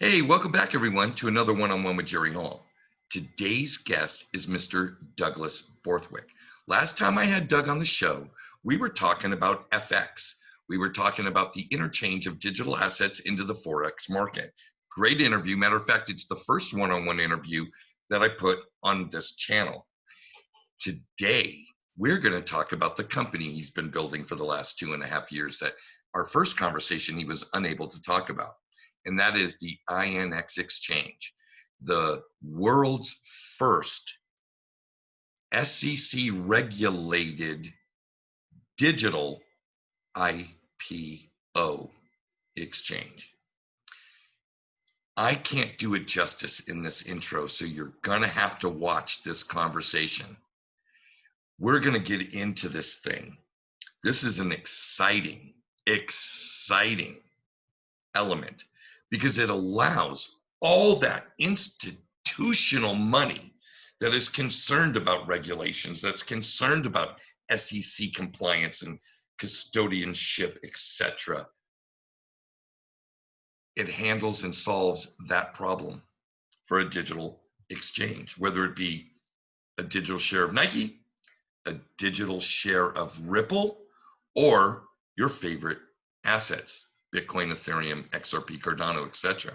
Hey, welcome back everyone to another one-on-one with Jerry Hall. Today's guest is Mr. Douglas Borthwick. Last time I had Doug on the show, we were talking about FX. We were talking about the interchange of digital assets into the Forex market. Great interview. Matter of fact, it's the first one-on-one interview that I put on this channel. Today, we're going to talk about the company he's been building for the last 2.5 years that our first conversation he was unable to talk about. And that is the INX exchange, the world's first SEC regulated digital IPO exchange. I can't do it justice in this intro, so you're gonna have to watch this conversation. We're gonna get into this thing. This is an exciting element, because it allows all that institutional money that is concerned about regulations, that's concerned about SEC compliance and custodianship, etc. It handles and solves that problem for a digital exchange, whether it be a digital share of Nike, a digital share of Ripple, or your favorite assets. Bitcoin, Ethereum, XRP, Cardano, etc.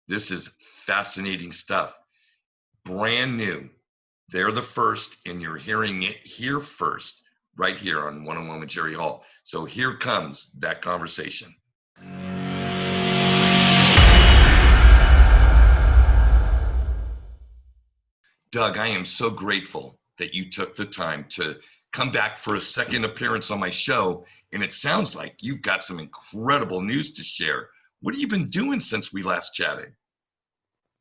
This is fascinating stuff. Brand new. They're the first, and you're hearing it here first, right here on One-on-One with Jerry Hall. So here comes that conversation. Doug, I am so grateful that you took the time to come back for a second appearance on my show, and it sounds like you've got some incredible news to share. What have you been doing since we last chatted?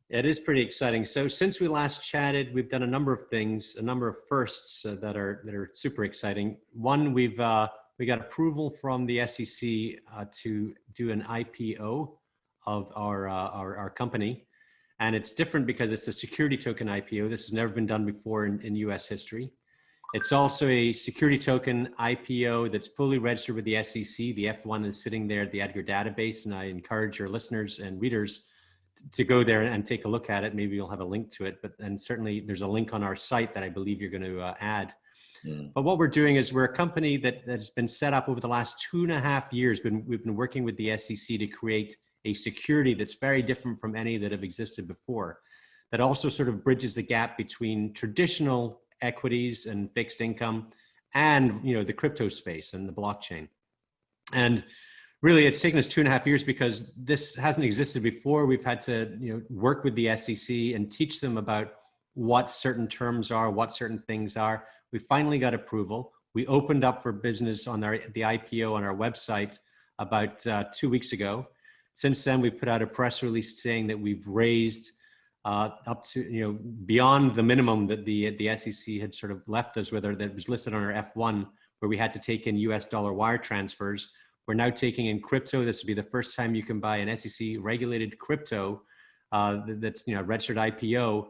It is pretty exciting. So since we last chatted, we've done a number of things, a number of firsts that are super exciting. One, we got approval from the SEC to do an IPO of our company. And it's different because it's a security token IPO. This has never been done before in US history. It's also a security token IPO that's fully registered with the SEC. The F1 is sitting there at your database, and I encourage your listeners and readers to go there and take a look at it. Maybe you'll have a link to it, and certainly there's a link on our site that I believe you're going to add. But what we're doing is we're a company that has been set up over the last 2.5 years. We've been working with the SEC to create a security that's very different from any that have existed before, that also sort of bridges the gap between traditional equities and fixed income and the crypto space and the blockchain. And really it's taken us 2.5 years because this hasn't existed before. We've had to work with the SEC and teach them about what certain terms are, what certain things are. We finally got approval. We opened up for business on the IPO on our website about 2 weeks ago. Since then, we've put out a press release saying that we've raised up to, beyond the minimum that the SEC had sort of left us with, or that was listed on our F1, where we had to take in US dollar wire transfers. We're now taking in crypto. This will be the first time you can buy an SEC regulated crypto that's registered IPO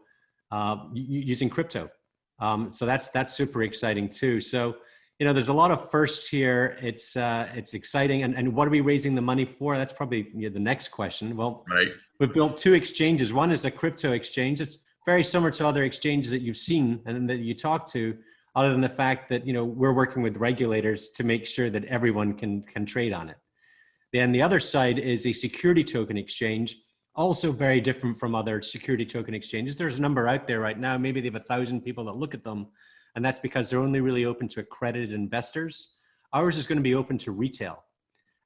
using crypto. So that's super exciting too. So there's a lot of firsts here. It's exciting. And what are we raising the money for? That's probably the next question. Well, right. We've built 2 exchanges. One is a crypto exchange. It's very similar to other exchanges that you've seen and that you talk to, other than the fact that we're working with regulators to make sure that everyone can trade on it. Then the other side is a security token exchange, also very different from other security token exchanges. There's a number out there right now. Maybe they have 1,000 people that look at them, and that's because they're only really open to accredited investors. Ours is going to be open to retail.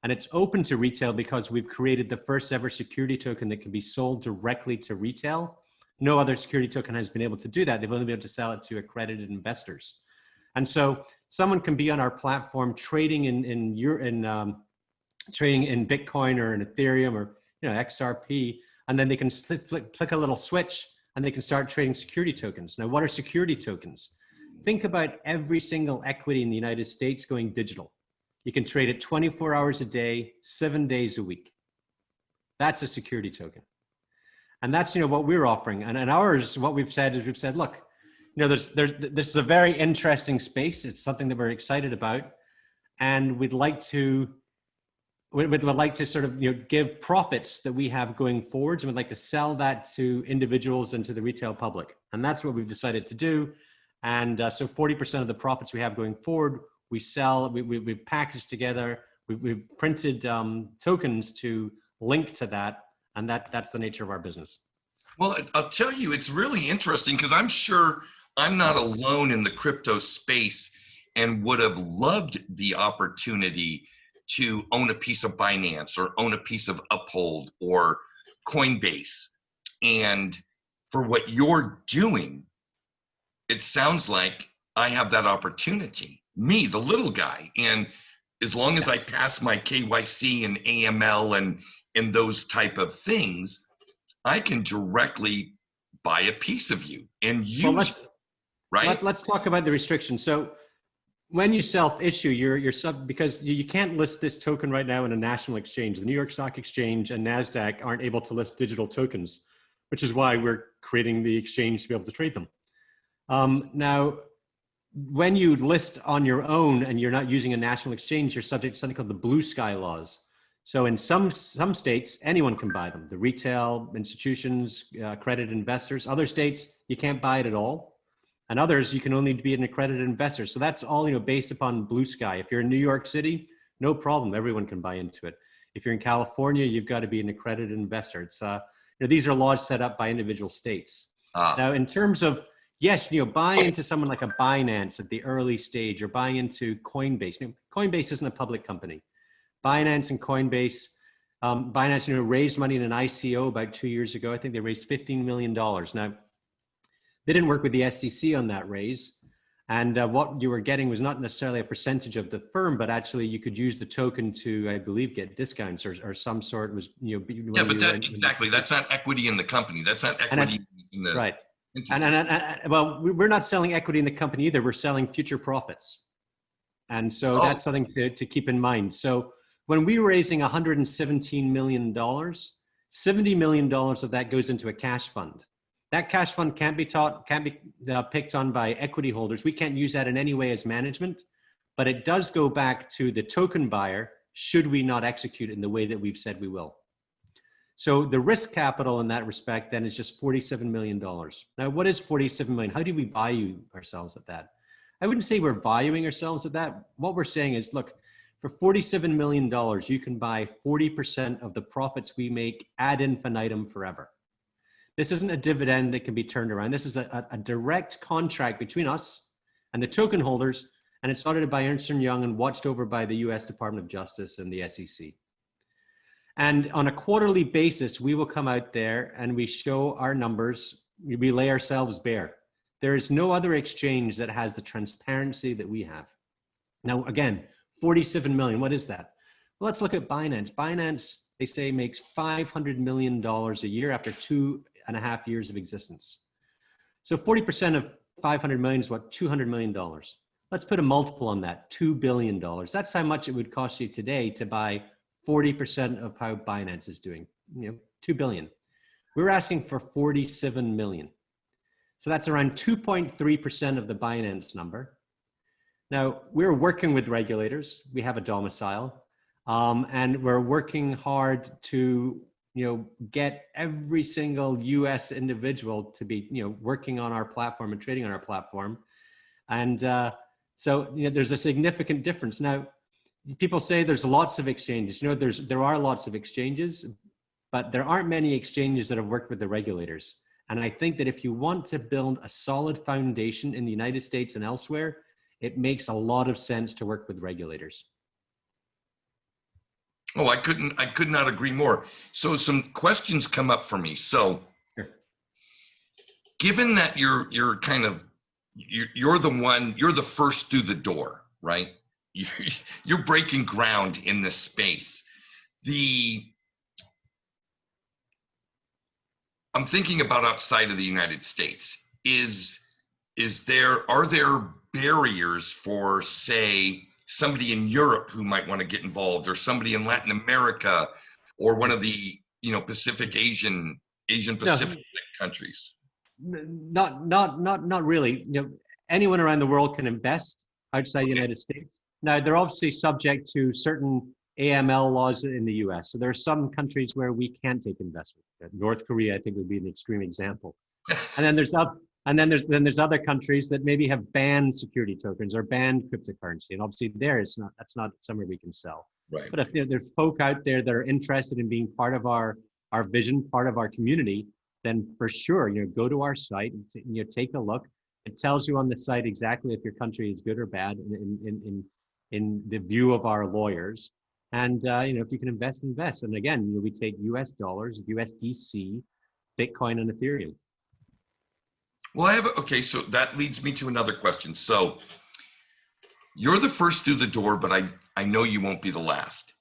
And it's open to retail because we've created the first ever security token that can be sold directly to retail. No other security token has been able to do that. They've only been able to sell it to accredited investors. And so someone can be on our platform trading trading in Bitcoin or in Ethereum or XRP, and then they can click a little switch and they can start trading security tokens. Now, what are security tokens? Think about every single equity in the United States going digital. You can trade it 24 hours a day, 7 days a week. That's a security token. And that's what we're offering. And ours, what we've said is look, this is a very interesting space. It's something that we're excited about. And we'd like to would like to sort of give profits that we have going forwards, and would like to sell that to individuals and to the retail public. And that's what we've decided to do. And so 40% of the profits we have going forward, we sell, we've packaged together, we've printed tokens to link to that. And that's the nature of our business. Well, I'll tell you, it's really interesting because I'm sure I'm not alone in the crypto space and would have loved the opportunity to own a piece of Binance or own a piece of Uphold or Coinbase. And for what you're doing, it sounds like I have that opportunity, me, the little guy. And as long as I pass my KYC and AML and those type of things, I can directly buy a piece of you and use it, right? Let's talk about the restrictions. So when you self-issue, you're because you can't list this token right now in a national exchange. The New York Stock Exchange and NASDAQ aren't able to list digital tokens, which is why we're creating the exchange to be able to trade them. Now, when you list on your own and you're not using a national exchange, you're subject to something called the blue sky laws. So in some states, anyone can buy them. The retail institutions, accredited investors. Other states, you can't buy it at all. And others, you can only be an accredited investor. So that's all based upon blue sky. If you're in New York City, no problem. Everyone can buy into it. If you're in California, you've got to be an accredited investor. It's these are laws set up by individual states. Now, in terms of yes, buying into someone like a Binance at the early stage, or buying into Coinbase. Coinbase isn't a public company. Binance and Coinbase, Binance, raised money in an ICO about 2 years ago. I think they raised $15 million. Now, they didn't work with the SEC on that raise. And what you were getting was not necessarily a percentage of the firm, but actually you could use the token to, I believe, get discounts or some sort was, yeah, but exactly. That's not equity in the company. That's not equity in the right. Well, we're not selling equity in the company either. We're selling future profits. And so that's something to keep in mind. So when we're raising $117 million, $70 million of that goes into a cash fund. That cash fund can't be picked on by equity holders. We can't use that in any way as management, but it does go back to the token buyer should we not execute in the way that we've said we will. So the risk capital in that respect then is just $47 million. Now, what is $47 million? How do we value ourselves at that? I wouldn't say we're valuing ourselves at that. What we're saying is, look, for $47 million, you can buy 40% of the profits we make ad infinitum forever. This isn't a dividend that can be turned around. This is a direct contract between us and the token holders, and it's audited by Ernst & Young and watched over by the US Department of Justice and the SEC. And on a quarterly basis, we will come out there and we show our numbers. We lay ourselves bare. There is no other exchange that has the transparency that we have. Now, again, 47 million, what is that? Well, let's look at Binance. Binance, they say, makes $500 million a year after 2.5 years of existence. So 40% of 500 million is what, $200 million. Let's put a multiple on that, $2 billion. That's how much it would cost you today to buy 40% of how Binance is doing, $2 billion. We're asking for 47 million. So that's around 2.3% of the Binance number. Now, we're working with regulators. We have a domicile, and we're working hard to, get every single US individual to be, working on our platform and trading on our platform. And so, there's a significant difference. Now, people say there's lots of exchanges. There are lots of exchanges, but there aren't many exchanges that have worked with the regulators. And I think that if you want to build a solid foundation in the United States and elsewhere, it makes a lot of sense to work with regulators. Oh, I could not agree more. So some questions come up for me. So sure. Given that you're the first through the door, right? You're breaking ground in this space. I'm thinking about outside of the United States. Are there barriers for, say, somebody in Europe who might want to get involved, or somebody in Latin America, or one of the Asian Pacific countries? Not really. Anyone around the world can invest outside the United States. Now, they're obviously subject to certain AML laws in the US. So there are some countries where we can't take investment. North Korea, I think, would be an extreme example. And then there's other countries that maybe have banned security tokens or banned cryptocurrency. And obviously that's not somewhere we can sell. Right. But if there's folk out there that are interested in being part of our vision, part of our community, then for sure, go to our site and take a look. It tells you on the site exactly if your country is good or bad in the view of our lawyers. And if you can invest. And again, we take US dollars, USDC, Bitcoin, and Ethereum. Well, okay, so that leads me to another question. So you're the first through the door, but I know you won't be the last.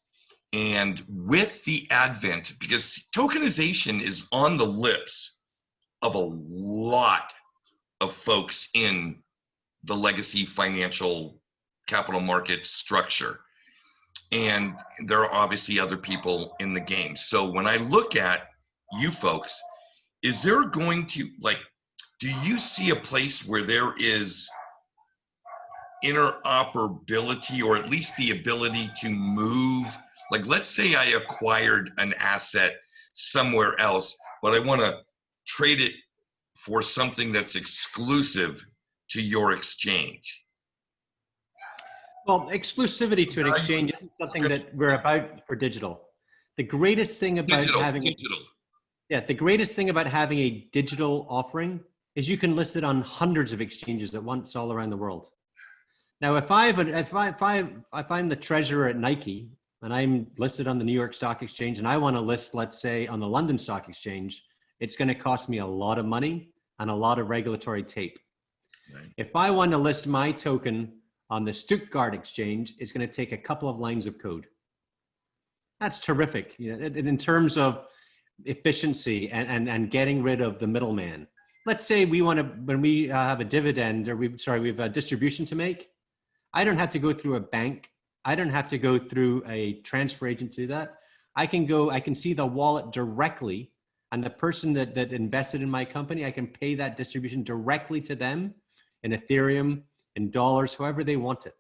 And with the advent, because tokenization is on the lips of a lot of folks in the legacy financial capital market structure. And there are obviously other people in the game. So when I look at you folks, is there going to, do you see a place where there is interoperability, or at least the ability to move? Like, let's say I acquired an asset somewhere else, but I want to trade it for something that's exclusive to your exchange. Well, exclusivity to an exchange is something that we're about for digital. The greatest thing about the greatest thing about having a digital offering is you can list it on hundreds of exchanges at once all around the world. Now, if I'm the treasurer at Nike and I'm listed on the New York Stock Exchange and I want to list, let's say, on the London Stock Exchange, it's going to cost me a lot of money and a lot of regulatory tape. Right. If I want to list my token on the Stuttgart Exchange, it's going to take a couple of lines of code. That's terrific, in terms of efficiency and getting rid of the middleman. Let's say we want to, when we have a dividend, or we have a distribution to make, I don't have to go through a bank. I don't have to go through a transfer agent to do that. I can see the wallet directly, and the person that invested in my company, I can pay that distribution directly to them in Ethereum, in dollars, however they want it.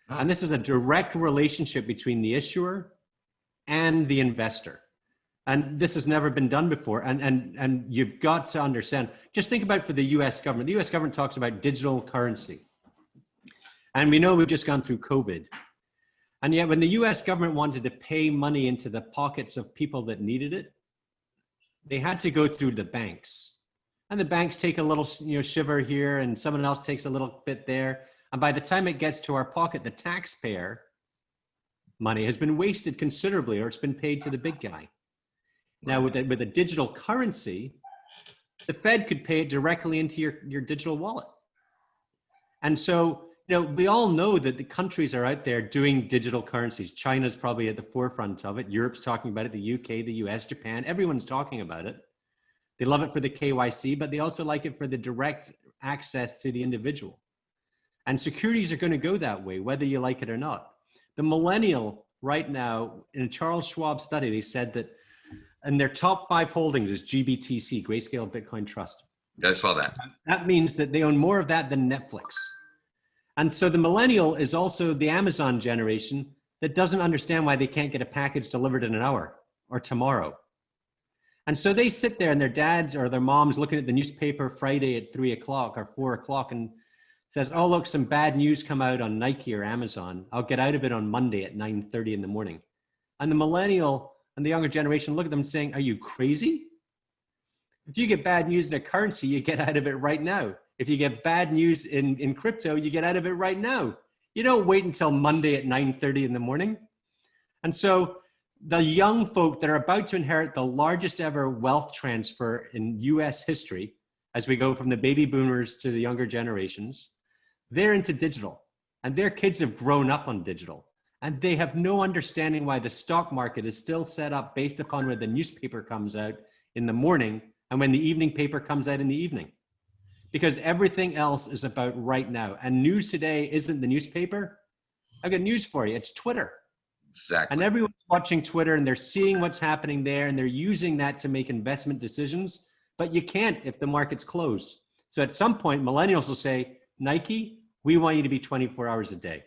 And this is a direct relationship between the issuer and the investor. And this has never been done before. And you've got to understand, just think about for the US government. The US government talks about digital currency. And we know we've just gone through COVID. And yet when the US government wanted to pay money into the pockets of people that needed it, they had to go through the banks. And the banks take a little shiver here, and someone else takes a little bit there. And by the time it gets to our pocket, the taxpayer money has been wasted considerably, or it's been paid to the big guy. Now with a digital currency, the Fed could pay it directly into your digital wallet. And so, we all know that the countries are out there doing digital currencies. China's probably at the forefront of it. Europe's talking about it, the UK, the US, Japan, everyone's talking about it. They love it for the KYC, but they also like it for the direct access to the individual. And securities are going to go that way, whether you like it or not. The millennial right now, in a Charles Schwab study, they said that in their top 5 holdings is GBTC, Grayscale Bitcoin Trust. Yeah, I saw that. That means that they own more of that than Netflix. And so the millennial is also the Amazon generation that doesn't understand why they can't get a package delivered in an hour or tomorrow. And so they sit there and their dads or their moms looking at the newspaper Friday at 3 o'clock or 4 o'clock and says, oh, look, some bad news come out on Nike or Amazon. I'll get out of it on Monday at 9:30 in the morning. And the millennial and the younger generation look at them saying, are you crazy? If you get bad news in a currency, you get out of it right now. If you get bad news in crypto, you get out of it right now. You don't wait until Monday at 9:30 in the morning. And so the young folk that are about to inherit the largest ever wealth transfer in US history, as we go from the baby boomers to the younger generations, they're into digital, and their kids have grown up on digital, and they have no understanding why the stock market is still set up based upon when the newspaper comes out in the morning and when the evening paper comes out in the evening. Because everything else is about right now. And news today isn't the newspaper. I've got news for you. It's Twitter. Exactly. And everyone's watching Twitter and they're seeing what's happening there and they're using that to make investment decisions. But you can't if the market's closed. So at some point, millennials will say, Nike, we want you to be 24 hours a day.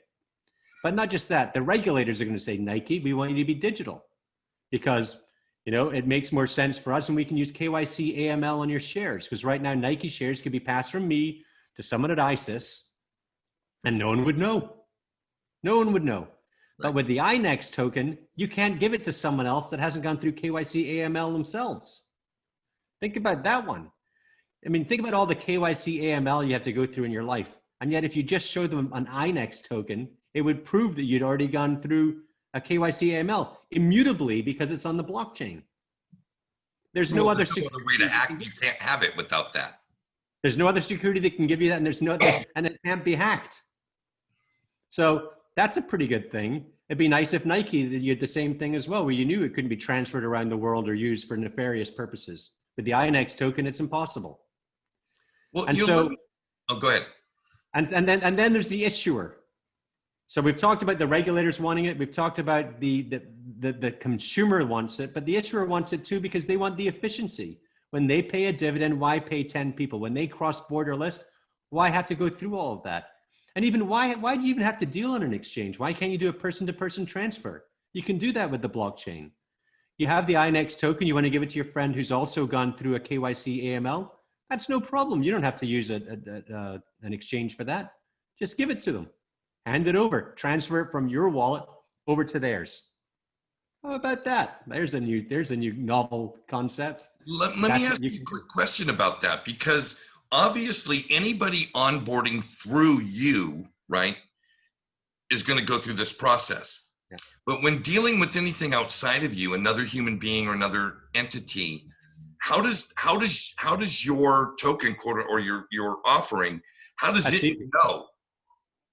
But not just that, the regulators are going to say, Nike, we want you to be digital because, you know, it makes more sense for us and we can use KYC AML on your shares because right now Nike shares can be passed from me to someone at ISIS and no one would know. No one would know. Right. But with the INEX token, you can't give it to someone else that hasn't gone through KYC AML themselves. Think about that one. I mean, think about all the KYC AML you have to go through in your life. And yet if you just show them an INEX token, it would prove that you'd already gone through a KYC AML immutably because it's on the blockchain. There's no other way to act. You can't have it without that. There's no other security that can give you that, and there's no and it can't be hacked. So that's a pretty good thing. It'd be nice if Nike you had the same thing as well, where you knew it couldn't be transferred around the world or used for nefarious purposes. With the INEX token, it's impossible. Well, and so, oh, go ahead. And then there's the issuer. So we've talked about the regulators wanting it. We've talked about the consumer wants it, but the issuer wants it too because they want the efficiency. When they pay a dividend, why pay 10 people? When they cross border list, why have to go through all of that? And even why do you even have to deal on an exchange? Why can't you do a person-to-person transfer? You can do that with the blockchain. You have the INEX token. You want to give it to your friend who's also gone through a KYC AML. That's no problem. You don't have to use an exchange for that. Just give it to them. Hand it over. Transfer it from your wallet over to theirs. How about that? There's a new novel concept. Let me ask you a quick question about that, because obviously anybody onboarding through you, right, is going to go through this process. Yeah. But when dealing with anything outside of you, another human being or another entity, how does your token quota or your offering, how does it know?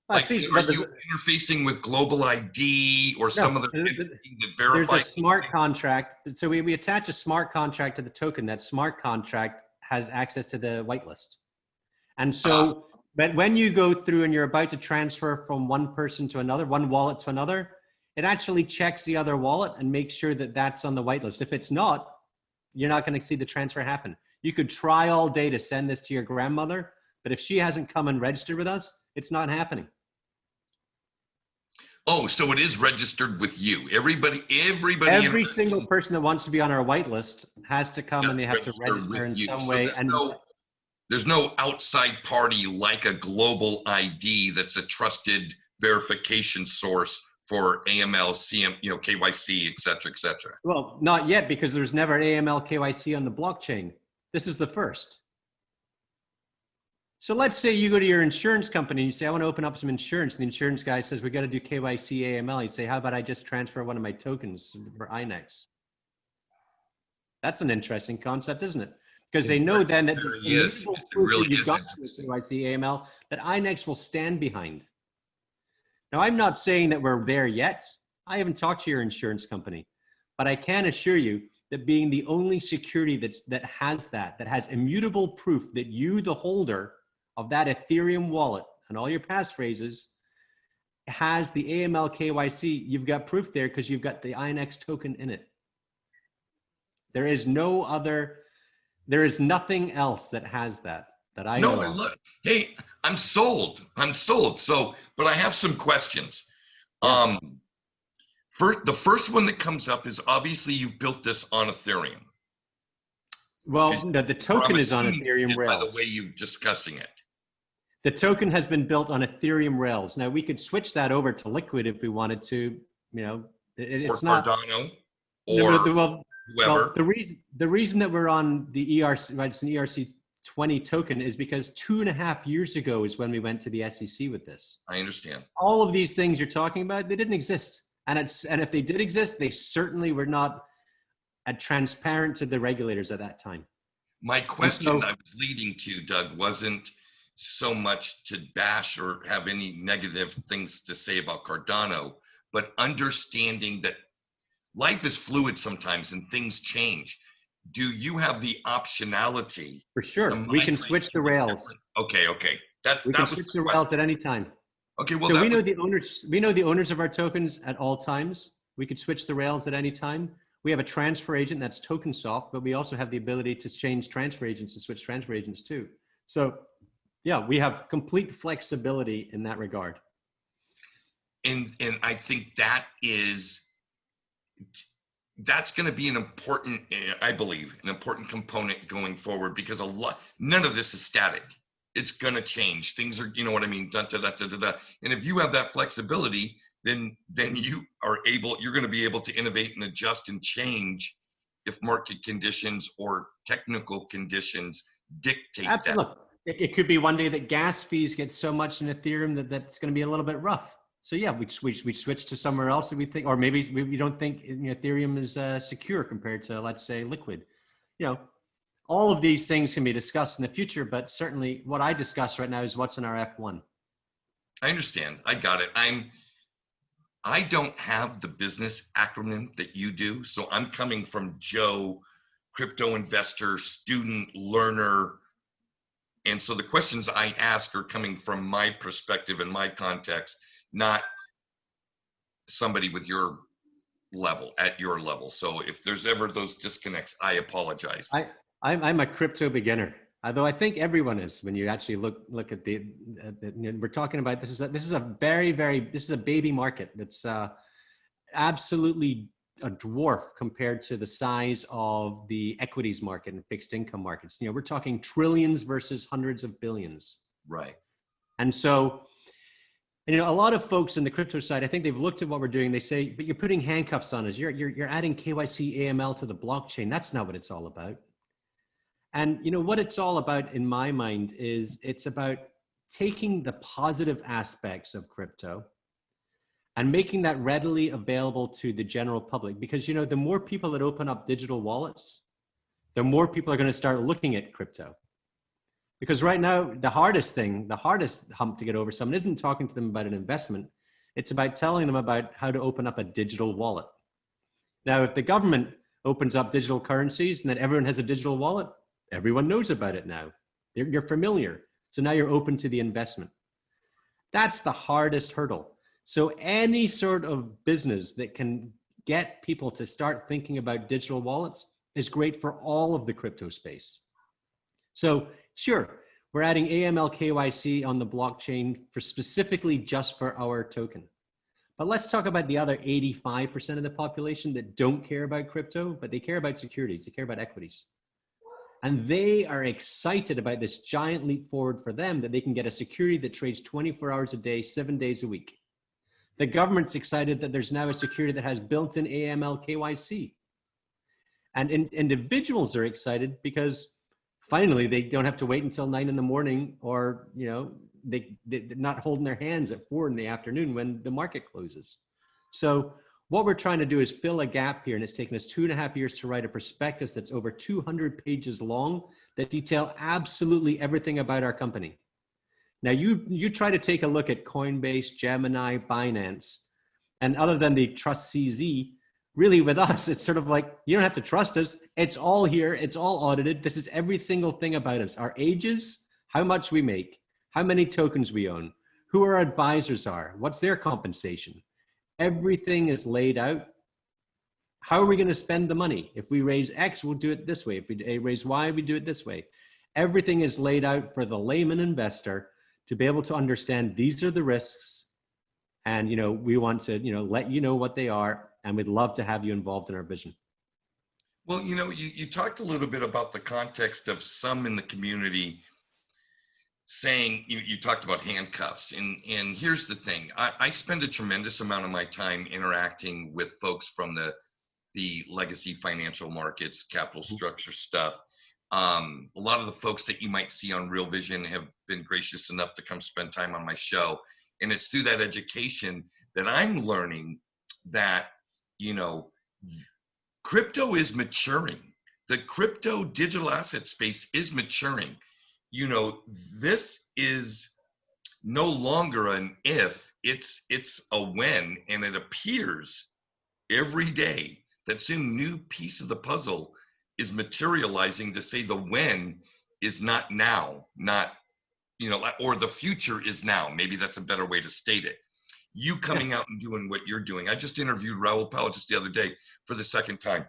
Like, are you interfacing with Global ID or some other entity that verifies? There's a smart contract. So we attach a smart contract to the token. That smart contract has access to the whitelist. And so but when you go through and you're about to transfer from one person to another, one wallet to another, it actually checks the other wallet and makes sure that that's on the whitelist. If it's not, you're not going to see the transfer happen. You could try all day to send this to your grandmother, but if she hasn't come and registered with us, it's not happening. Oh, so it is registered with you. Every single person that wants to be on our whitelist has to come and they have to register in some way. There's no outside party like a Global ID that's a trusted verification source for AML, CM, KYC, et cetera, et cetera. Well, not yet, because there's never AML KYC on the blockchain. This is the first. So let's say you go to your insurance company and you say, I want to open up some insurance. And the insurance guy says, we got to do KYC AML. You say, how about I just transfer one of my tokens for INEX? That's an interesting concept, isn't it? Because they know then that you've got KYC AML that INEX will stand behind. Now, I'm not saying that we're there yet. I haven't talked to your insurance company, but I can assure you that being the only security that has immutable proof that you, the holder of that Ethereum wallet and all your passphrases, has the AML KYC, you've got proof there because you've got the INEX token in it. There is nothing else that has that I know of. Hey, I'm sold. So, but I have some questions. Yeah. The first one that comes up is obviously you've built this on Ethereum. Well, no, the token is on Ethereum Rails. By the way you're discussing it. The token has been built on Ethereum Rails. Now we could switch that over to Liquid if we wanted to. It's not Cardano or whoever. Well, the reason that we're on the ERC, right, it's an ERC20 token, is because 2.5 years ago is when we went to the SEC with this. I understand. All of these things you're talking about, they didn't exist, and if they did exist, they certainly were not transparent to the regulators at that time. My question I was leading to, Doug, wasn't so much to bash or have any negative things to say about Cardano, but understanding that life is fluid sometimes and things change. Do you have the optionality? For sure. We can switch the rails. Okay. We can switch the rails at any time. Okay, well, so we know the owners of our tokens at all times. We could switch the rails at any time. We have a transfer agent that's TokenSoft, but we also have the ability to change transfer agents and switch transfer agents too. So yeah, we have complete flexibility in that regard. And I think that's going to be an important, I believe, an important component going forward, because none of this is static. It's going to change. Things are, you know what I mean? Da, da, da, da, da, da. And if you have that flexibility, then you're going to be able to innovate and adjust and change if market conditions or technical conditions dictate that. Absolutely. It could be one day that gas fees get so much in Ethereum that's going to be a little bit rough. So yeah, we switch to somewhere else that we think, or maybe we don't think Ethereum is secure compared to, let's say, Liquid. All of these things can be discussed in the future, but certainly what I discuss right now is what's in our F1. I understand. I got it. I don't have the business acronym that you do, so I'm coming from Joe, crypto investor, student, learner. And so the questions I ask are coming from my perspective and my context, not somebody with your level, at your level. So if there's ever those disconnects, I apologize. I'm a crypto beginner, although I think everyone is. When you actually look at we're talking about this is a baby market that's absolutely a dwarf compared to the size of the equities market and fixed income markets. We're talking trillions versus hundreds of billions. Right. And so, a lot of folks in the crypto side, I think they've looked at what we're doing. They say, but you're putting handcuffs on us. You're adding KYC AML to the blockchain. That's not what it's all about. And what it's all about in my mind is it's about taking the positive aspects of crypto and making that readily available to the general public. Because, the more people that open up digital wallets, the more people are going to start looking at crypto. Because right now, the hardest hump to get over someone isn't talking to them about an investment. It's about telling them about how to open up a digital wallet. Now, if the government opens up digital currencies and then everyone has a digital wallet, everyone knows about it now. You're familiar. So now you're open to the investment. That's the hardest hurdle. So any sort of business that can get people to start thinking about digital wallets is great for all of the crypto space. So sure, we're adding AML KYC on the blockchain specifically just for our token. But let's talk about the other 85% of the population that don't care about crypto, but they care about securities, they care about equities. And they are excited about this giant leap forward for them that they can get a security that trades 24 hours a day, 7 days a week. The government's excited that there's now a security that has built-in AML KYC. And individuals are excited because finally they don't have to wait until 9 a.m. or, they're not holding their hands at 4 p.m. when the market closes. So what we're trying to do is fill a gap here, and it's taken us 2.5 years to write a prospectus that's over 200 pages long that detail absolutely everything about our company. Now, you try to take a look at Coinbase, Gemini, Binance, and other than the Trust CZ, really with us, it's sort of like, you don't have to trust us. It's all here. It's all audited. This is every single thing about us. Our ages, how much we make, how many tokens we own, who our advisors are, what's their compensation. Everything is laid out. How are we going to spend the money? If we raise X, we'll do it this way. If we raise Y, we do it this way. Everything is laid out for the layman investor to be able to understand these are the risks. And, we want to, let you know what they are. And we'd love to have you involved in our vision. Well, you talked a little bit about the context of some in the community saying, you talked about handcuffs. And here's the thing. I spend a tremendous amount of my time interacting with folks from the legacy financial markets, capital structure stuff. A lot of the folks that you might see on Real Vision have been gracious enough to come spend time on my show. And it's through that education that I'm learning that, crypto is maturing. The crypto digital asset space is maturing. This is no longer an if, it's a when, and it appears every day that some new piece of the puzzle is materializing to say the when is not now, not, or the future is now. Maybe that's a better way to state it. You coming out and doing what you're doing. I just interviewed Raul Powell just the other day for the second time.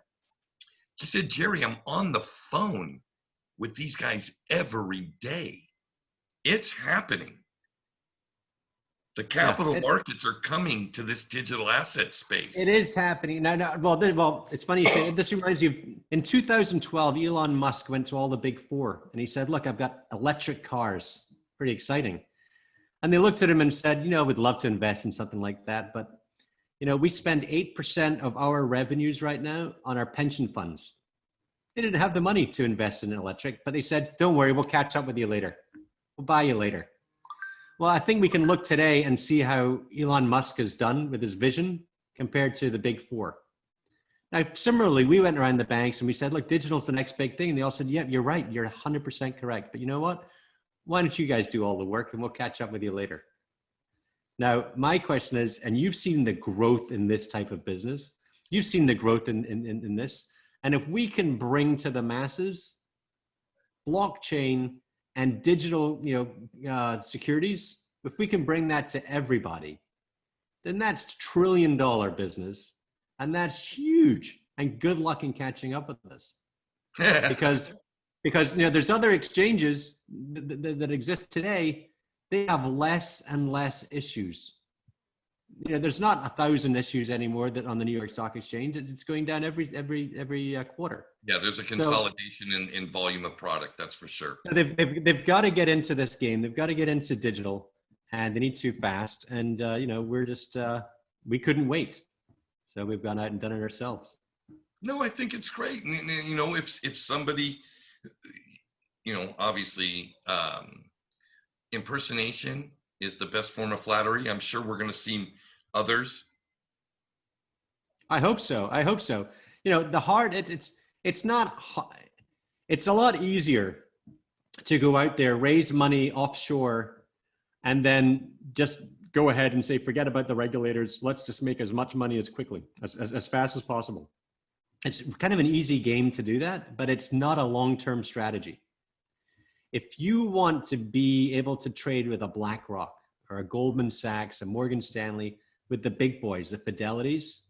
He said, Jerry, I'm on the phone with these guys every day. It's happening. The Yeah, capital markets are coming to this digital asset space. it is happening. No, no, well, it's funny you say it. This reminds you, in 2012, Elon Musk went to all the big four and he said, look, I've got electric cars. Pretty exciting. And they looked at him and said, we'd love to invest in something like that. But, we spend 8% of our revenues right now on our pension funds. They didn't have the money to invest in electric, but they said, don't worry, we'll catch up with you later. We'll buy you later. Well, I think we can look today and see how Elon Musk has done with his vision compared to the big four. Now, similarly, we went around the banks and we said, look, digital's the next big thing. And they all said, yeah, you're right. You're 100% correct. But you know what? Why don't you guys do all the work and we'll catch up with you later? Now, my question is, and you've seen the growth in this type of business. You've seen the growth in this. And if we can bring to the masses blockchain and digital, securities, if we can bring that to everybody, then that's $1 trillion business, and that's huge. And good luck in catching up with this, because there's other exchanges that exist today. They have less and less issues. There's not 1,000 issues anymore that on the New York Stock Exchange. It's going down every quarter. Yeah, there's a consolidation in volume of product, that's for sure. So they've got to get into this game. They've got to get into digital, and they need to fast. And we're just we couldn't wait, so we've gone out and done it ourselves. No, I think it's great. And if somebody, obviously, impersonation is the best form of flattery. I'm sure we're going to see others. I hope so. The hard, it's not, it's a lot easier to go out there, raise money offshore, and then just go ahead and say, forget about the regulators. Let's just make as much money as quickly, as fast as possible. It's kind of an easy game to do that, but it's not a long-term strategy. If you want to be able to trade with a BlackRock or a Goldman Sachs, a Morgan Stanley, with the big boys, the Fidelities,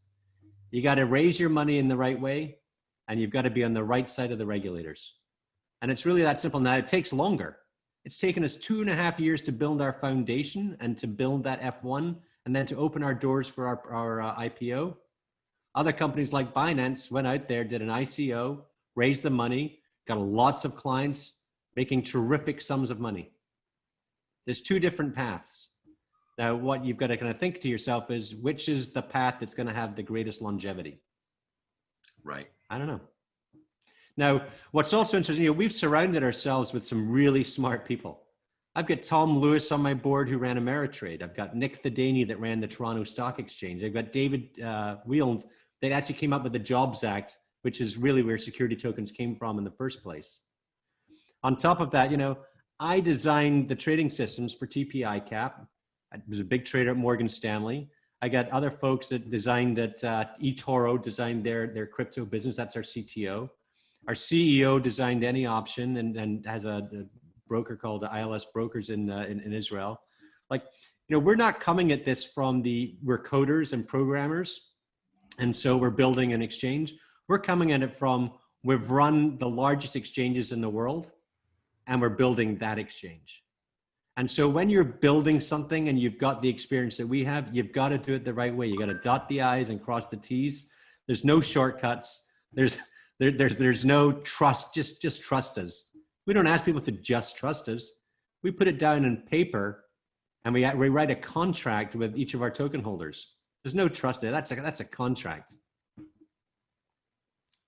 you got to raise your money in the right way, and you've got to be on the right side of the regulators. And it's really that simple. Now, it takes longer. It's taken us 2.5 years to build our foundation and to build that F1, and then to open our doors for our IPO. Other companies like Binance went out there, did an ICO, raised the money, got lots of clients, making terrific sums of money. There's two different paths. Now, what you've got to kind of think to yourself is, which is the path that's going to have the greatest longevity? Right. I don't know. Now, what's also interesting, we've surrounded ourselves with some really smart people. I've got Tom Lewis on my board who ran Ameritrade. I've got Nick Thedaney that ran the Toronto Stock Exchange. I've got David Wieland that actually came up with the Jobs Act, which is really where security tokens came from in the first place. On top of that, I designed the trading systems for TP-ICAP. I was a big trader at Morgan Stanley. I got other folks that designed at eToro, designed their crypto business. That's our CTO. Our CEO designed any option and has a broker called ILS Brokers in Israel. We're not coming at this from we're coders and programmers, and so we're building an exchange. We're coming at it from, we've run the largest exchanges in the world, and we're building that exchange. And so when you're building something and you've got the experience that we have, you've got to do it the right way. You got to dot the I's and cross the T's. There's no shortcuts. There's no trust. Just trust us. We don't ask people to just trust us. We put it down in paper, and we write a contract with each of our token holders. There's no trust there. That's a contract.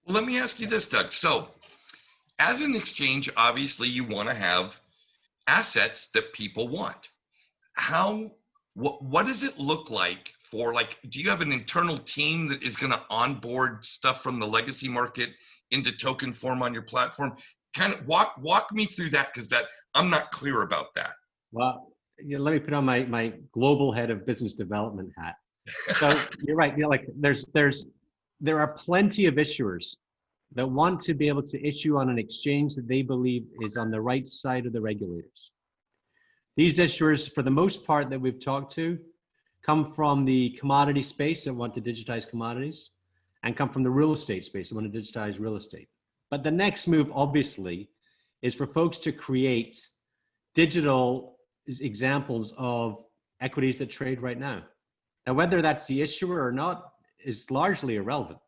Well, let me ask you this, Doug. So as an exchange, obviously you want to have assets that people want. What does it look like for, do you have an internal team that is going to onboard stuff from the legacy market into token form on your platform? Kind of walk me through that, because I'm not clear about that. Well, let me put on my global head of business development hat. So you're right. There are plenty of issuers that want to be able to issue on an exchange that they believe is on the right side of the regulators. These issuers, for the most part that we've talked to, come from the commodity space that want to digitize commodities, and come from the real estate space that want to digitize real estate. But the next move, obviously, is for folks to create digital examples of equities that trade right now. Now, whether that's the issuer or not is largely irrelevant.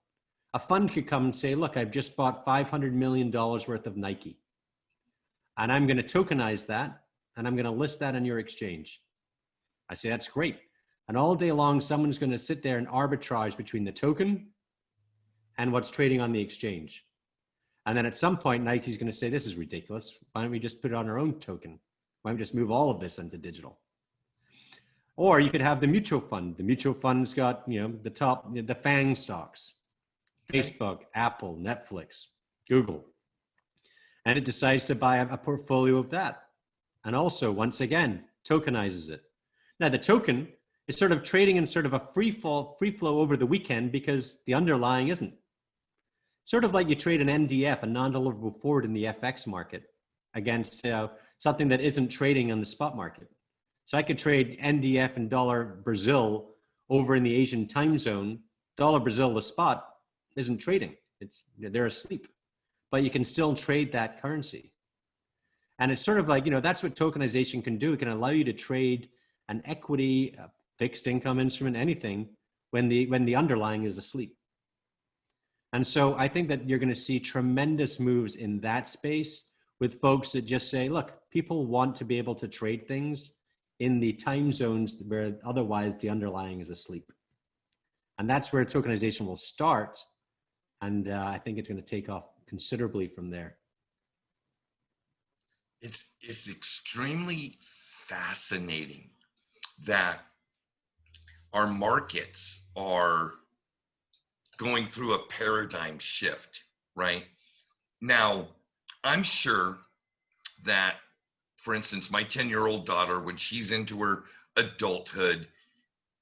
A fund could come and say, look, I've just bought $500 million worth of Nike, and I'm going to tokenize that, and I'm going to list that on your exchange. I say, that's great. And all day long, someone's going to sit there and arbitrage between the token and what's trading on the exchange. And then at some point, Nike's going to say, this is ridiculous. Why don't we just put it on our own token? Why don't we just move all of this into digital? Or you could have the mutual fund. The mutual fund's got, you know, the top, the FANG stocks, Facebook, Apple, Netflix, Google. And it decides to buy a portfolio of that. And also, once again, tokenizes it. Now, the token is sort of trading in sort of a free flow over the weekend because the underlying isn't. Sort of like you trade an NDF, a non-deliverable forward in the FX market against something that isn't trading on the spot market. So I could trade NDF and dollar Brazil over in the Asian time zone. Dollar Brazil, the spot, isn't trading. They're asleep, but you can still trade that currency. And it's sort of like, you know, that's what tokenization can do. It can allow you to trade an equity, a fixed income instrument, anything when the underlying is asleep. And so I think that you're going to see tremendous moves in that space with folks that just say, look, people want to be able to trade things in the time zones where otherwise the underlying is asleep. And that's where tokenization will start. And I think it's going to take off considerably from there. It's extremely fascinating that our markets are going through a paradigm shift, right? Now, I'm sure that, for instance, my 10-year-old daughter, when she's into her adulthood,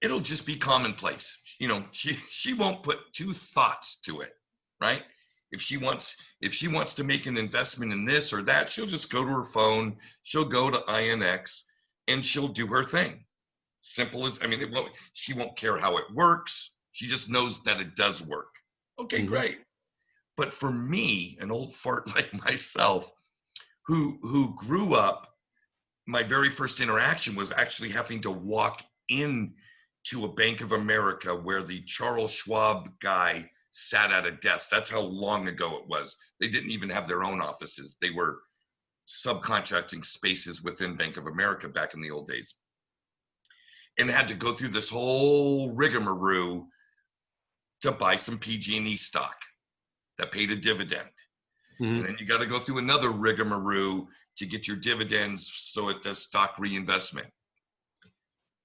it'll just be commonplace. You know, she won't put two thoughts to it, right? If she wants to make an investment in this or that, she'll just go to her phone, she'll go to INX, and she'll do her thing. Simple as, I mean, she won't care how it works. She just knows that it does work. Okay, great. But for me, an old fart like myself, who grew up, my very first interaction was actually having to walk in to a Bank of America where the Charles Schwab guy sat at a desk. That's how long ago it was. They didn't even have their own offices. They were subcontracting spaces within Bank of America back in the old days. And had to go through this whole rigmarole to buy some PG&E stock that paid a dividend. And then you got to go through another rigmarole to get your dividends so it does stock reinvestment.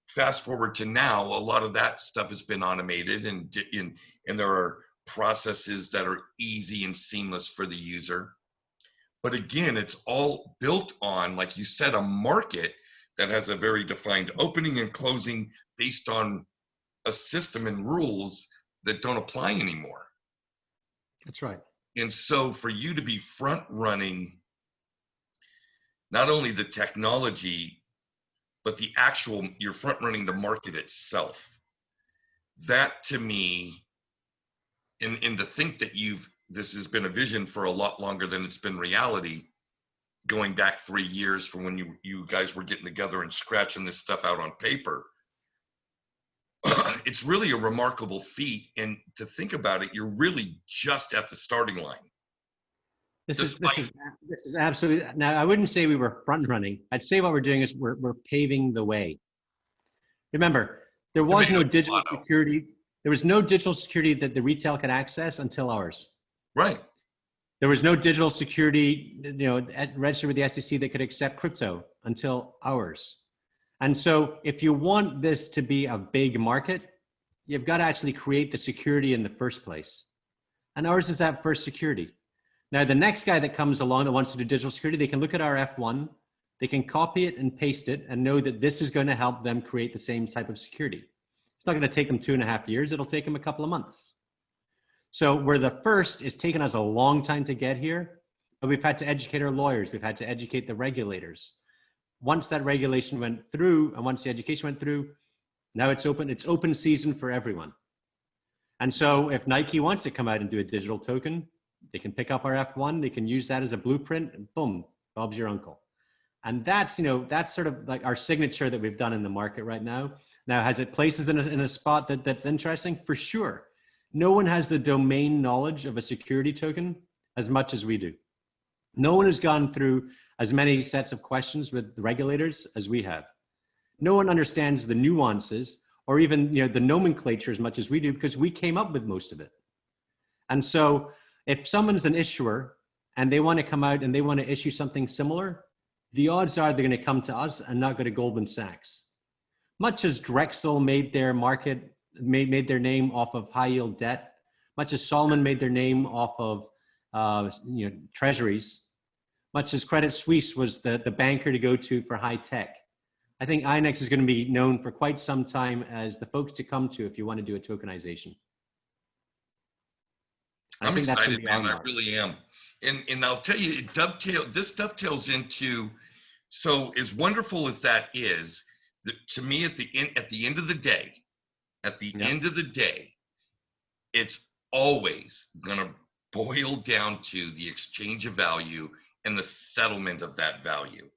Fast forward to now, a lot of that stuff has been automated, and there are processes that are easy and seamless for the user. But again, it's all built on, like you said, a market that has a very defined opening and closing based on a system and rules that don't apply anymore. That's right. And so for you to be front running not only the technology, but the actual, you're front running the market itself. That to me, and to think that this has been a vision for a lot longer than it's been reality, going back 3 years from when you guys were getting together and scratching this stuff out on paper. It's really a remarkable feat. And to think about it, you're really just at the starting line. This is absolutely, now I wouldn't say we were front running. I'd say what we're doing is we're paving the way. Remember, there was no digital security. There was no digital security that the retail could access until ours. Right. There was no digital security, registered with the SEC that could accept crypto until ours. And so if you want this to be a big market, you've got to actually create the security in the first place. And ours is that first security. Now, the next guy that comes along that wants to do digital security, they can look at our F1, they can copy it and paste it and know that this is going to help them create the same type of security. It's not going to take them 2.5 years. It'll take them a couple of months. So where the first is taken us a long time to get here, but we've had to educate our lawyers. We've had to educate the regulators. Once that regulation went through and once the education went through, now it's open season for everyone. And so if Nike wants to come out and do a digital token, they can pick up our F1, they can use that as a blueprint, and boom, Bob's your uncle. And that's, that's sort of like our signature that we've done in the market right now. Now, has it places in a spot that's interesting? For sure. No one has the domain knowledge of a security token as much as we do. No one has gone through as many sets of questions with the regulators as we have. No one understands the nuances or even the nomenclature as much as we do, because we came up with most of it. And so if someone's an issuer and they want to come out and they want to issue something similar, the odds are they're going to come to us and not go to Goldman Sachs. Much as Drexel made their made their name off of high yield debt, much as Solomon made their name off of treasuries, much as Credit Suisse was the banker to go to for high tech. I think INEX is going to be known for quite some time as the folks to come to if you want to do a tokenization. I'm excited, man. I really am. And I'll tell you, this dovetails into, so as wonderful as that is, to me at the end of the day, end of the day, it's always going to boil down to the exchange of value and the settlement of that value.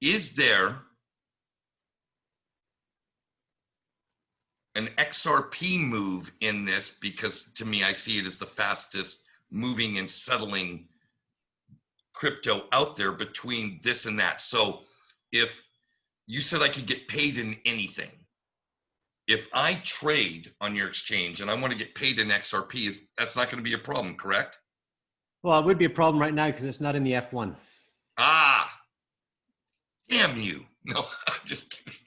Is there an XRP move in this? Because to me, I see it as the fastest moving and settling crypto out there between this and that. So if you said I could get paid in anything, if I trade on your exchange and I want to get paid in XRP, that's not going to be a problem, correct? Well, it would be a problem right now because it's not in the F1. Ah, damn you. No, I'm just kidding.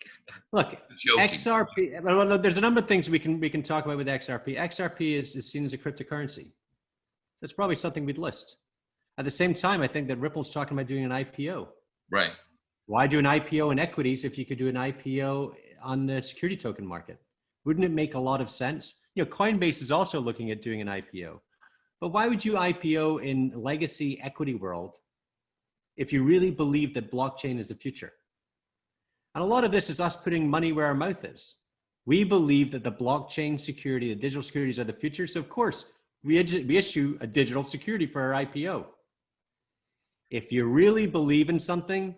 Look, XRP, well, there's a number of things we can talk about with XRP. XRP is seen as a cryptocurrency. So it's probably something we'd list. At the same time, I think that Ripple's talking about doing an IPO. Right. Why do an IPO in equities if you could do an IPO on the security token market? Wouldn't it make a lot of sense? Coinbase is also looking at doing an IPO. But why would you IPO in legacy equity world if you really believe that blockchain is the future? And a lot of this is us putting money where our mouth is. We believe that the blockchain security, the digital securities are the future. So of course, we issue a digital security for our IPO. If you really believe in something,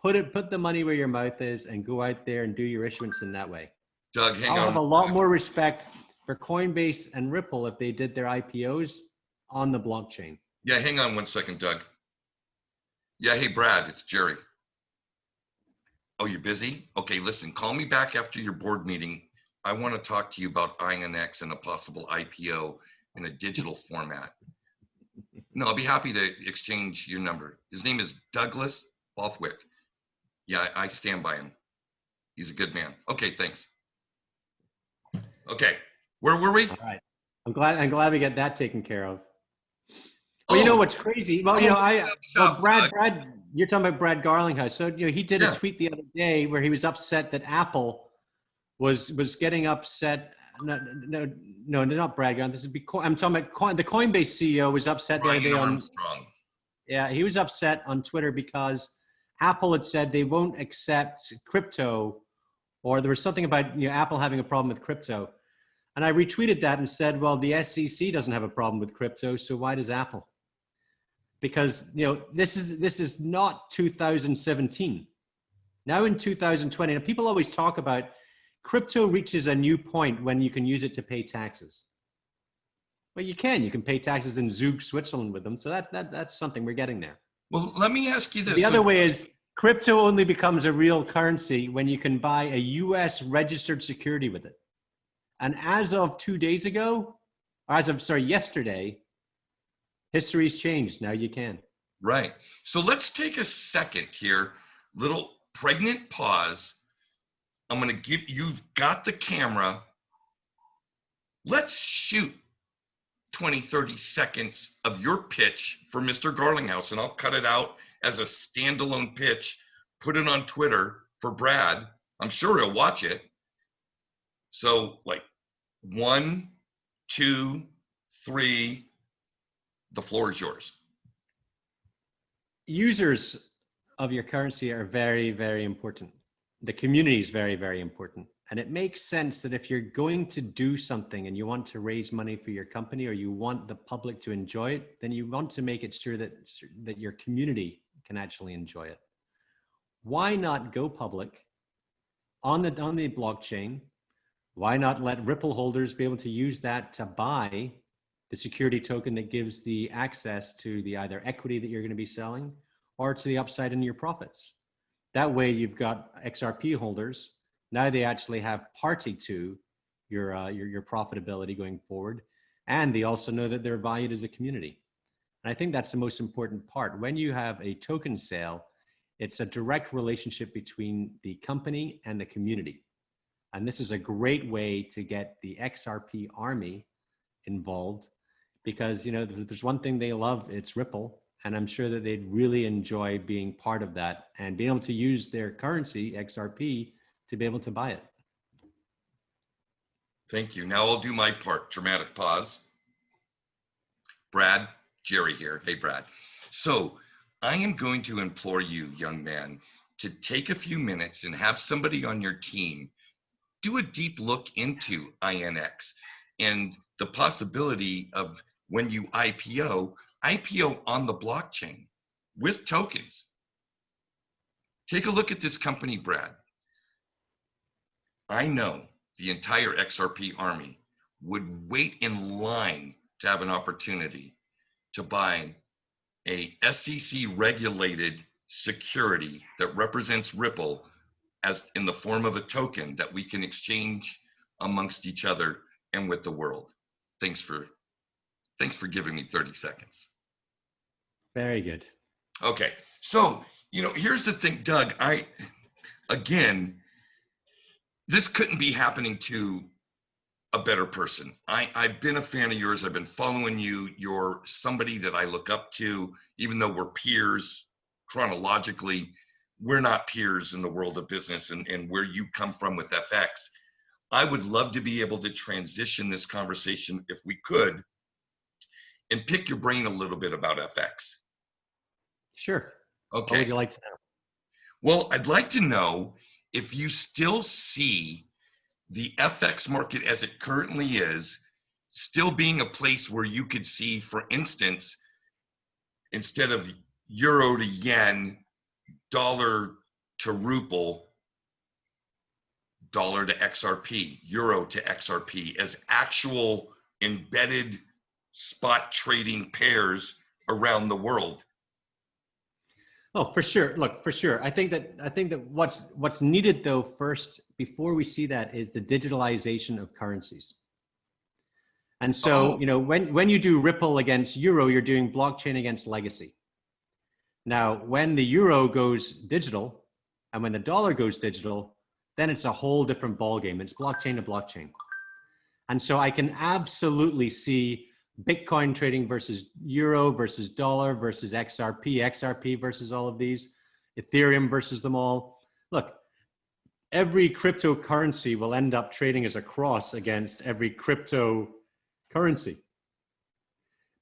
put the money where your mouth is and go out there and do your issuance in that way. Doug, hang on. I'll have a lot more respect for Coinbase and Ripple if they did their IPOs on the blockchain. Yeah, hang on one second, Doug. Yeah, hey, Brad, it's Jerry. Oh, you're busy? Okay, listen, call me back after your board meeting. I want to talk to you about INX and a possible IPO in a digital format. No, I'll be happy to exchange your number. His name is Douglas Borthwick. Yeah, I stand by him. He's a good man. Okay, thanks. Okay, where were we? All right. I'm glad we get that taken care of. Well, you know what's crazy? Well, Brad, you're talking about Brad Garlinghouse. So, he did a tweet the other day where he was upset that Apple was getting upset. No, not Brad Garlinghouse. I'm talking about the Coinbase CEO was upset the other day Armstrong. Yeah, he was upset on Twitter because Apple had said they won't accept crypto, or there was something about Apple having a problem with crypto. And I retweeted that and said, well, the SEC doesn't have a problem with crypto, so why does Apple? Because this is not 2017. Now in 2020, and people always talk about crypto reaches a new point when you can use it to pay taxes. Well, you can pay taxes in Zug, Switzerland with them. So that's something we're getting there. Well, let me ask you this. The other way is crypto only becomes a real currency when you can buy a US registered security with it. And as of 2 days ago, or yesterday, history's changed. Now you can. Right. So let's take a second here, little pregnant pause. I'm going to you've got the camera. Let's shoot 20, 30 seconds of your pitch for Mr. Garlinghouse, and I'll cut it out as a standalone pitch, put it on Twitter for Brad. I'm sure he'll watch it. So like 1, 2, 3, the floor is yours. Users of your currency are very, very important. The community is very, very important. And it makes sense that if you're going to do something and you want to raise money for your company, or you want the public to enjoy it, then you want to make it sure that your community can actually enjoy it. Why not go public on the blockchain? Why not let Ripple holders be able to use that to buy the security token that gives the access to the either equity that you're going to be selling or to the upside in your profits? That way you've got XRP holders. Now they actually have party to your profitability going forward. And they also know that they're valued as a community. And I think that's the most important part. When you have a token sale, it's a direct relationship between the company and the community. And this is a great way to get the XRP army involved, because, you know, there's one thing they love, it's Ripple. And I'm sure that they'd really enjoy being part of that and being able to use their currency, XRP, to be able to buy it. Thank you. Now I'll do my part. Dramatic pause. Brad, Jerry here. Hey, Brad. So I am going to implore you, young man, to take a few minutes and have somebody on your team do a deep look into INX and the possibility of, when you IPO on the blockchain with tokens. Take a look at this company, Brad. I know the entire XRP army would wait in line to have an opportunity to buy a SEC regulated security that represents Ripple as in the form of a token that we can exchange amongst each other and with the world. Thanks for giving me 30 seconds. Very good. Okay, so, you know, here's the thing, Doug, again, this couldn't be happening to a better person. I've been a fan of yours. I've been following you. You're somebody that I look up to, even though we're peers chronologically. We're not peers in the world of business, and where you come from with FX. I would love to be able to transition this conversation, if we could, and pick your brain a little bit about FX. Sure. Okay. What would you like to know? Well, I'd like to know if you still see the FX market as it currently is still being a place where you could see, for instance, instead of euro to yen, dollar to ruble, dollar to XRP, euro to XRP, as actual embedded spot trading pairs around the world. Oh, for sure. Look, for sure. I think that what's needed though first, before we see that, is the digitalization of currencies. And so, you know, when you do Ripple against euro, you're doing blockchain against legacy. Now, when the euro goes digital and when the dollar goes digital, then it's a whole different ballgame. It's blockchain to blockchain. And so I can absolutely see Bitcoin trading versus euro versus dollar versus XRP versus all of these, Ethereum versus them all. Look, every cryptocurrency will end up trading as a cross against every cryptocurrency.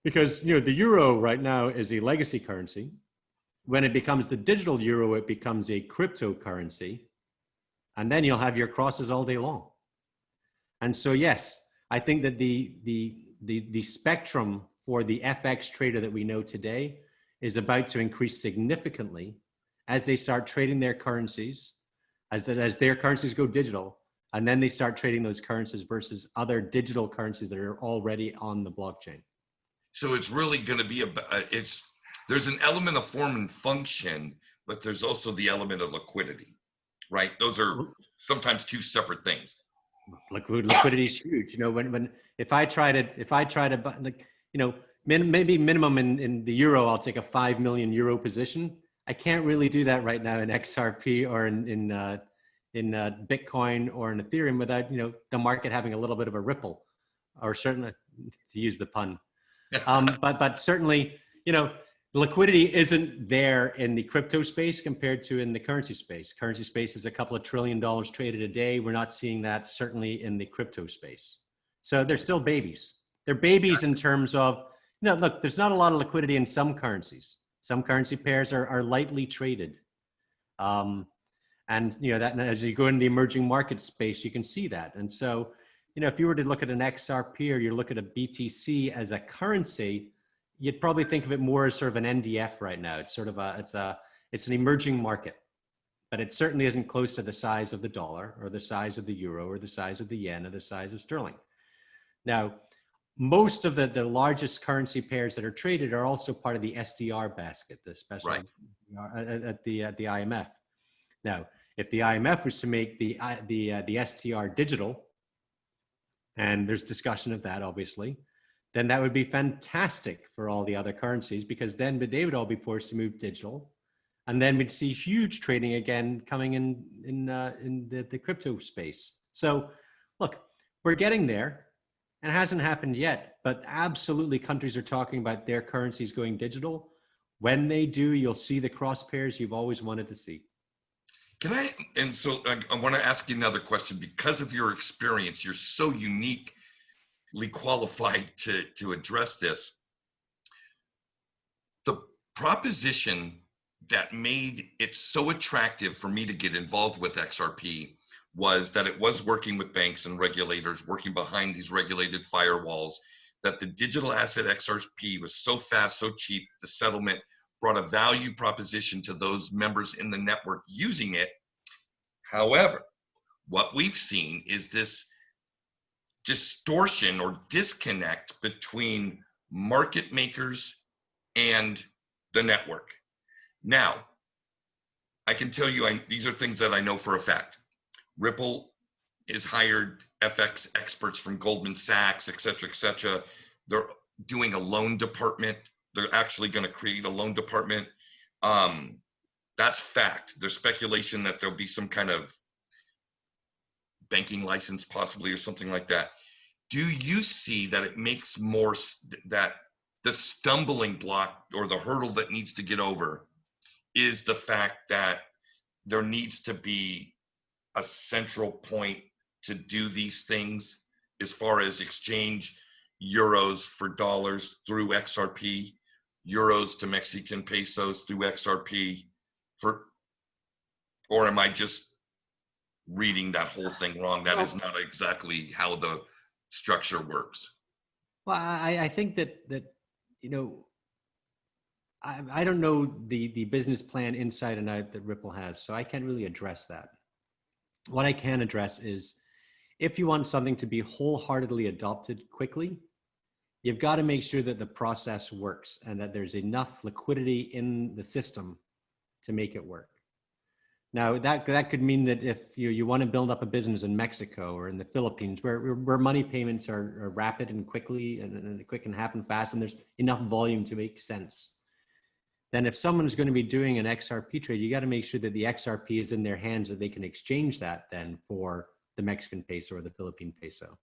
Because, you know, the euro right now is a legacy currency. When it becomes the digital euro, it becomes a cryptocurrency. And then you'll have your crosses all day long. And so, yes, I think that the spectrum for the FX trader that we know today is about to increase significantly as they start trading their currencies, as their currencies go digital, and then they start trading those currencies versus other digital currencies that are already on the blockchain. So it's really going to be there's an element of form and function, but there's also the element of liquidity, right? Those are sometimes two separate things. Liquidity is huge. You know, if I try to, like, you know, maybe minimum in the euro, I'll take a 5 million euro position. I can't really do that right now in XRP or in Bitcoin or in Ethereum without, you know, the market having a little bit of a ripple, or certainly, to use the pun. But certainly, you know, liquidity isn't there in the crypto space compared to in the currency space. Currency space is a couple of $1 trillion traded a day. We're not seeing that certainly in the crypto space. So they're still babies. They're babies in terms of, you know, look, there's not a lot of liquidity in some currencies. Some currency pairs are lightly traded. And, that as you go into the emerging market space, you can see that. And so, if you were to look at an XRP or you look at a BTC as a currency, you'd probably think of it more as sort of an NDF right now. It's sort of it's an emerging market, but it certainly isn't close to the size of the dollar or the size of the euro or the size of the yen or the size of sterling. Now, most of the largest currency pairs that are traded are also part of the SDR basket, the special at the IMF. Now, if the IMF was to make the STR digital, and there's discussion of that, obviously, then that would be fantastic for all the other currencies, because then they would all be forced to move digital, and then we'd see huge trading again coming in the crypto space. So, look, we're getting there. It hasn't happened yet, but absolutely countries are talking about their currencies going digital. When they do, you'll see the cross pairs you've always wanted to see. And so I want to ask you another question. Because of your experience, you're so uniquely qualified to address this. The proposition that made it so attractive for me to get involved with XRP was that it was working with banks and regulators, working behind these regulated firewalls, that the digital asset XRP was so fast, so cheap, the settlement brought a value proposition to those members in the network using it. However, what we've seen is this distortion or disconnect between market makers and the network. Now, I can tell you, these are things that I know for a fact. Ripple is hired FX experts from Goldman Sachs, et cetera, et cetera. They're doing a loan department. They're actually going to create a loan department. That's fact. There's speculation that there'll be some kind of banking license possibly or something like that. Do you see that it makes more, that the stumbling block or the hurdle that needs to get over is the fact that there needs to be a central point to do these things, as far as exchange euros for dollars through XRP, euros to Mexican pesos through XRP, or am I just reading that whole thing wrong? That is not exactly how the structure works. Well, I think that I don't know the business plan inside and out that Ripple has, so I can't really address that. What I can address is, if you want something to be wholeheartedly adopted quickly, you've got to make sure that the process works and that there's enough liquidity in the system to make it work. Now, that could mean that if you want to build up a business in Mexico or in the Philippines, where money payments are rapid and quickly and quick and happen fast, and there's enough volume to make sense, then if someone is going to be doing an XRP trade, you got to make sure that the XRP is in their hands, that they can exchange that then for the Mexican peso or the Philippine peso.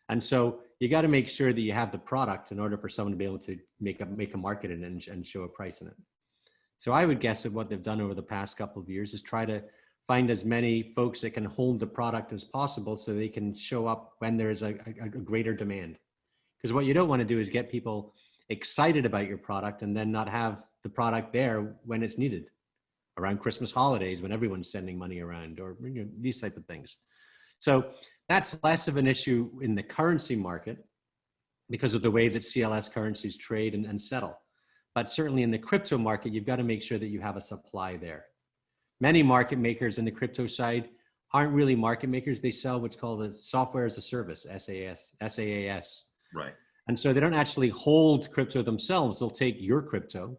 And so you got to make sure that you have the product in order for someone to be able to make a market in it and show a price in it. So I would guess that what they've done over the past couple of years is try to find as many folks that can hold the product as possible so they can show up when there's a greater demand. Because what you don't want to do is get people excited about your product and then not have the product there when it's needed, around Christmas holidays when everyone's sending money around, or these type of things. So that's less of an issue in the currency market because of the way that CLS currencies trade and settle. But certainly in the crypto market, you've got to make sure that you have a supply there. Many market makers in the crypto side aren't really market makers. They sell what's called a software as a service, SaaS. Right. And so they don't actually hold crypto themselves. They'll take your crypto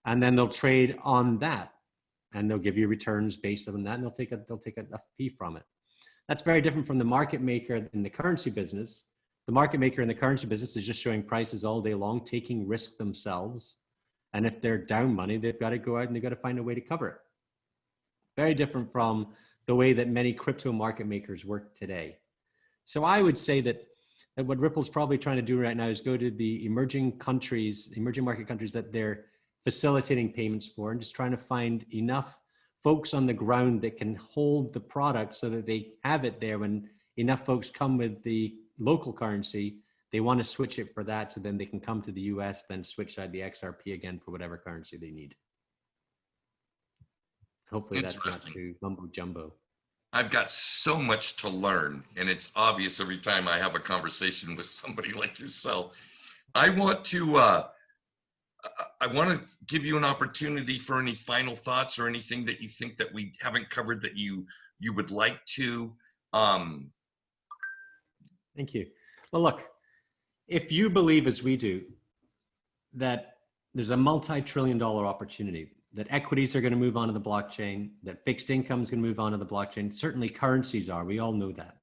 and then they'll trade on that, and they'll give you returns based on that, and they'll take a fee from it. That's very different from the market maker in the currency business. The market maker in the currency business is just showing prices all day long, taking risk themselves. And if they're down money, they've got to go out and they've got to find a way to cover it. Very different from the way that many crypto market makers work today. So I would say that what Ripple's probably trying to do right now is go to the emerging market countries that they're facilitating payments for, and just trying to find enough folks on the ground that can hold the product so that they have it there when enough folks come with the local currency, they want to switch it for that, so then they can come to the US, then switch out the XRP again for whatever currency they need. Hopefully that's not Interesting. too mumbo jumbo. I've got so much to learn, and it's obvious every time I have a conversation with somebody like yourself. I want to give you an opportunity for any final thoughts or anything that you think that we haven't covered that you would like to. Thank you. Well, look, if you believe as we do that there's a multi-trillion-dollar opportunity, that equities are going to move onto the blockchain, that fixed income is going to move onto the blockchain, certainly currencies are, we all know that.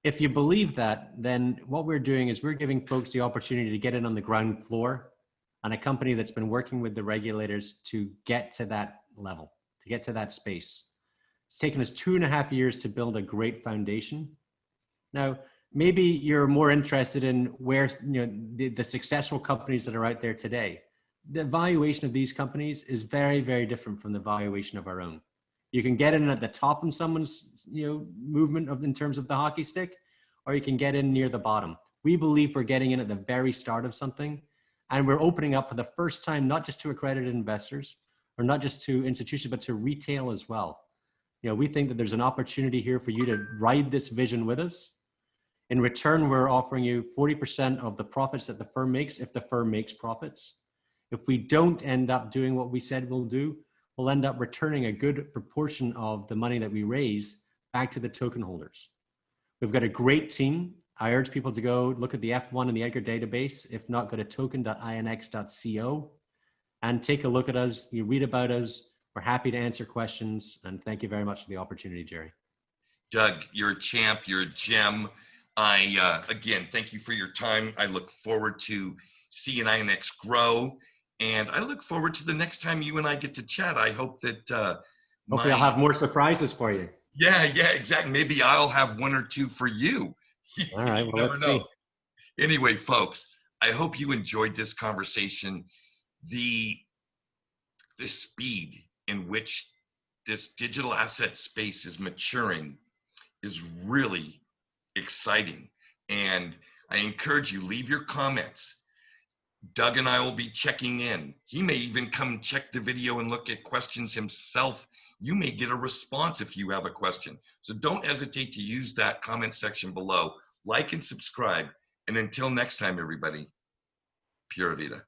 If you believe that, then what we're doing is we're giving folks the opportunity to get in on the ground floor on a company that's been working with the regulators to get to that level, to get to that space. It's taken us 2.5 years to build a great foundation. Now, maybe you're more interested in where, you know, the successful companies that are out there today. The valuation of these companies is very, very different from the valuation of our own. You can get in at the top of someone's, you know, movement in terms of the hockey stick, or you can get in near the bottom. We believe we're getting in at the very start of something, and we're opening up for the first time, not just to accredited investors, or not just to institutions, but to retail as well. You know, we think that there's an opportunity here for you to ride this vision with us. In return, we're offering you 40% of the profits that the firm makes if the firm makes profits. If we don't end up doing what we said we'll do, we'll end up returning a good proportion of the money that we raise back to the token holders. We've got a great team. I urge people to go look at the F1 and the Edgar database. If not, go to token.inx.co and take a look at us. You read about us. We're happy to answer questions. And thank you very much for the opportunity, Jerry. Doug, you're a champ. You're a gem. Again, thank you for your time. I look forward to seeing INX grow. And I look forward to the next time you and I get to chat. I hope that hopefully I'll have more surprises for you. Yeah, exactly. Maybe I'll have one or two for you. All right, well, let's see. Anyway, folks, I hope you enjoyed this conversation. The speed in which this digital asset space is maturing is really exciting. And I encourage you, leave your comments. Doug and I will be checking in. He may even come check the video and look at questions himself. You may get a response if you have a question. So don't hesitate to use that comment section below. Like and subscribe. And until next time, everybody, Pura Vida.